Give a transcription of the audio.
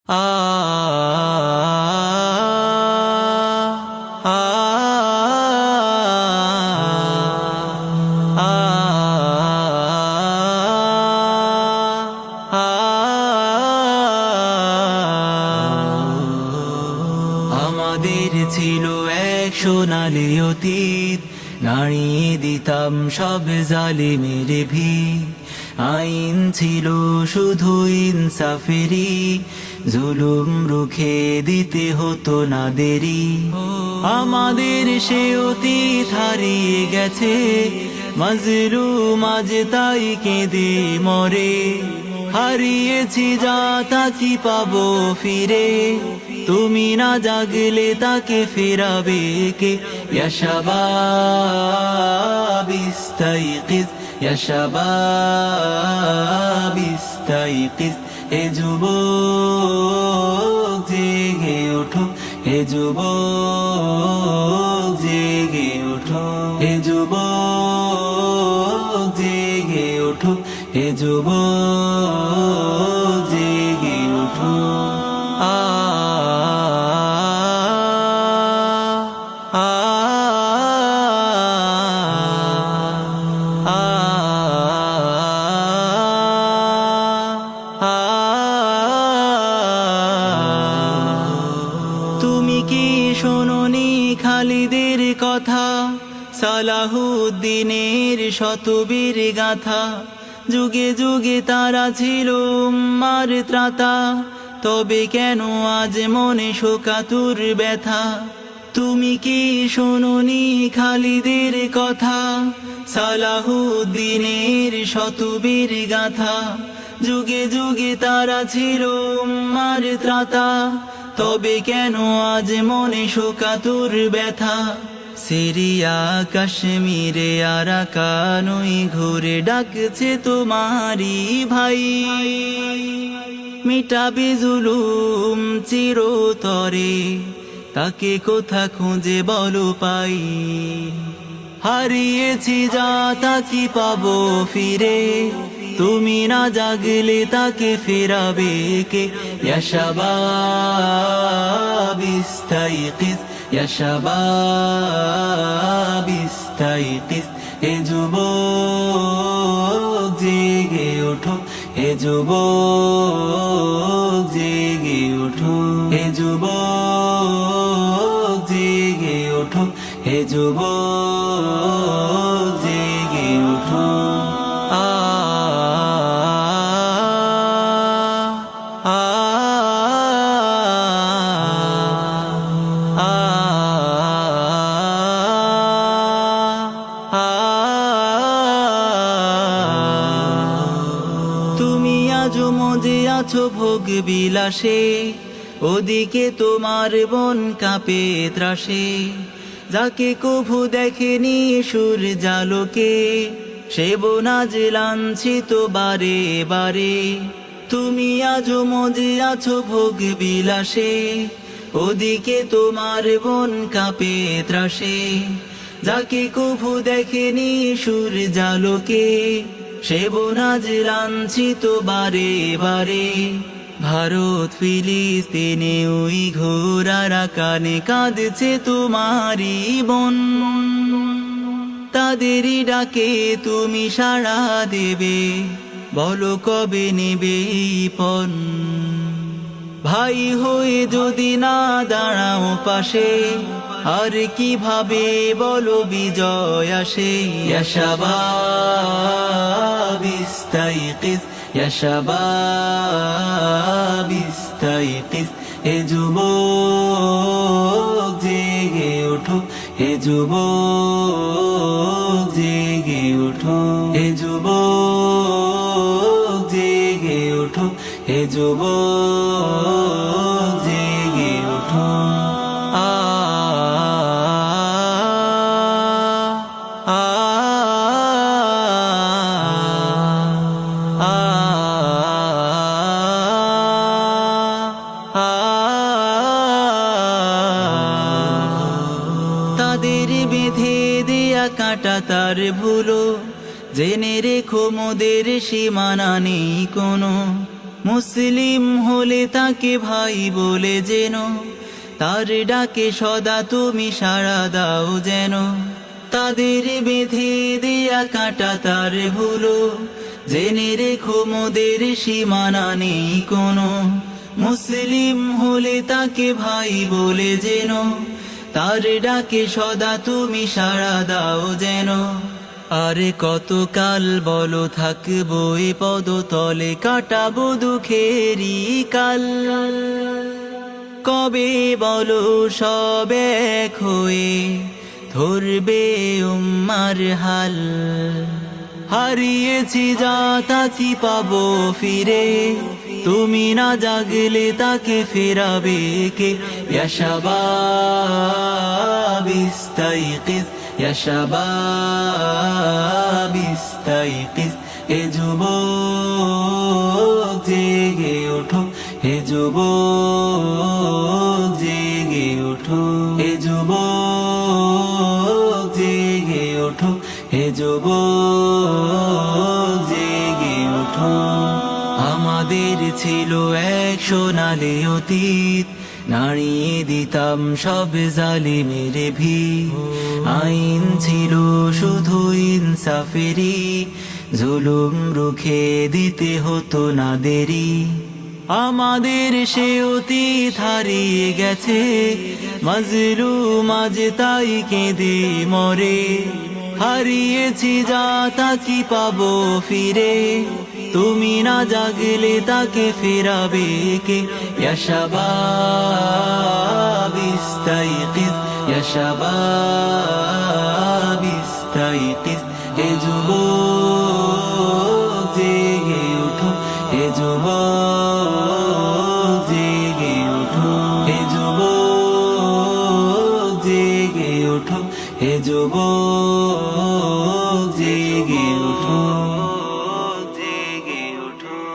আ আ আমাদের ছিল এক সোনালি অতীত, নাড়িয়ে দিতাম সব জালিমের ভিত। আইন ছিল শুধু ইনসাফেরই, জুলুম রুখে দিতে হতো না দেরি। আমাদের সে অতীত হারিয়ে গেছে, মাজলুম আজ তাই কেঁদে মরে। হারিয়েছি যা তা কি পাবো ফিরে, তুমি না জাগলে তাকে ফেরাবে কে? ইয়া শাবাব ইস্তাইকিজ, ইয়া শাবাব ইস্তাইকিজ। হে যুবক জেগে ওঠো, হে যুবক জেগে ওঠো, হে যুবক জেগে ওঠো, হে যুবক জেগে ওঠো। আ আ তুমি কি শোনোনি খালিদের কথা, সালাহুদ্দিনের শতবীর গাথা? যুগে যুগে তারা ছিল উম্মার ত্রাতা, তবে কেন আজ মনে শোকাতুর ব্যথা? তুমি কি শোনোনি খালিদের কথা, সালাহুদ্দিনের শতবীর গাথা? যুগে যুগে তারা ছিল উম্মার ত্রাতা, তবে কেন আজ মনে শোকাতুর ব্যথা? সিরিয়া কাশ্মীরে আরাকানুই ঘুরে ডাকছে তোমারি ভাই, মিটাবে জুলুম চিরতরে, তাকে কোথা খুঁজে বলো পাই? হারিয়েছি যা তা কি পাবো ফিরে, তুমি না জাগলে তাকে ফেরাবে কে? ইয়া শাবাব ইস্তাইকিজ, ইয়া শাবাব ইস্তাইকিজ। হে যুবক জেগে ওঠো, হে যুবক জেগে ওঠো, হে যুবক জেগে ওঠো, হে যুবক জেগে ওঠো। আ আ তুমি আজও মজে আছো ভোগ বিলাসে, ওদিকে তোমার বন কাঁপে ত্রাসে। যাকে কভু দেখেনি সূর্যালোকে, সে বন আজ লাঞ্ছিত বারে বারে। তুমি আজও মজে আছো ভোগ বিলাসে, ওদিকে তোমার বন কাঁপে ত্রাসে। যাকে কভু দেখেনি সূর্যালোকে, সে বন আজ লাঞ্ছিত বারে বারে। ভারত ফিলিস্তিনে উইঘুর আরাকানে কাঁদছে তোমারি বোন, তাদেরই ডাকে তুমি সাড়া দেবে, বলো কবে নেবে এই পণ? ভাই হয়ে যদি না দাঁড়াও পাশে, আর কিভাবে বলো বিজয় আসে? ইয়া শাবাব ইস্তাইকিজ, ইয়া শাবাব ইস্তাইকিজ। হে যুবক জেগে ওঠো, হে যুবক জেগে ওঠো, হে যুবক জেগে ওঠো, হে যুবক জেগে ওঠো। আ আ আ তাদের বেঁধে দেয়া কাঁটা তার ভুলো, জেনে রেখো মোদের সীমানা নেই কোনো। মুসলিম হলে তাকে ভাই বলে যেন, তার ডাকে সদা তুমি সাড়া দাও যেন। তাদের বেঁধে দেয়া কাঁটা তার ভুলো, জেনে রেখো মোদের সীমানা নেই কোনো। মুসলিম হলে তাকে ভাই বলে যেন, তার ডাকে সদা তুমি সাড়া দাও যেন। আরে কতকাল বলো থাকবো এ পদতলে, কাটাবো দুঃখেরই কাল। কবে বলো সব এক হয়ে ধরবে উম্মার হাল। হারিয়েছি যা তা কি পাবো ফিরে, তুমি না জাগলে তাকে ফেরাবে কে? ইয়া শাবাব ইস্তাইকিজ, ইয়া শাবাব ইস্তাইকিজ। হে যুবক জেগে ওঠো, হে যুবক জেগে ওঠো, হে যুবক জেগে ওঠো, হে যুবক জেগে ওঠো। আমাদের ছিল এক সোনালী অতীত, নাড়িয়ে দিতাম সব জালিমের ভিত। আইন ছিল শুধু ইনসাফেরই, জুলুম রুখে দিতে হতো না দেরি। আমাদের সে অতীত হারিয়ে গেছে, মাজলুম আজ তাই কেঁদে মরে। হারিয়েছি যা তা কি পাবো ফিরে, তুমি না জাগলে তাকে ফেরাবে কে? ইয়া শাবাব ইস্তাইকিজ, ইয়া শাবাব ইস্তাইকিজ। হে যুবক জেগে ওঠো, হে যুবক জেগে ওঠো, হে যুবক জেগে ওঠো, হে যুবক জেগে ওঠো, জেগে ওঠো।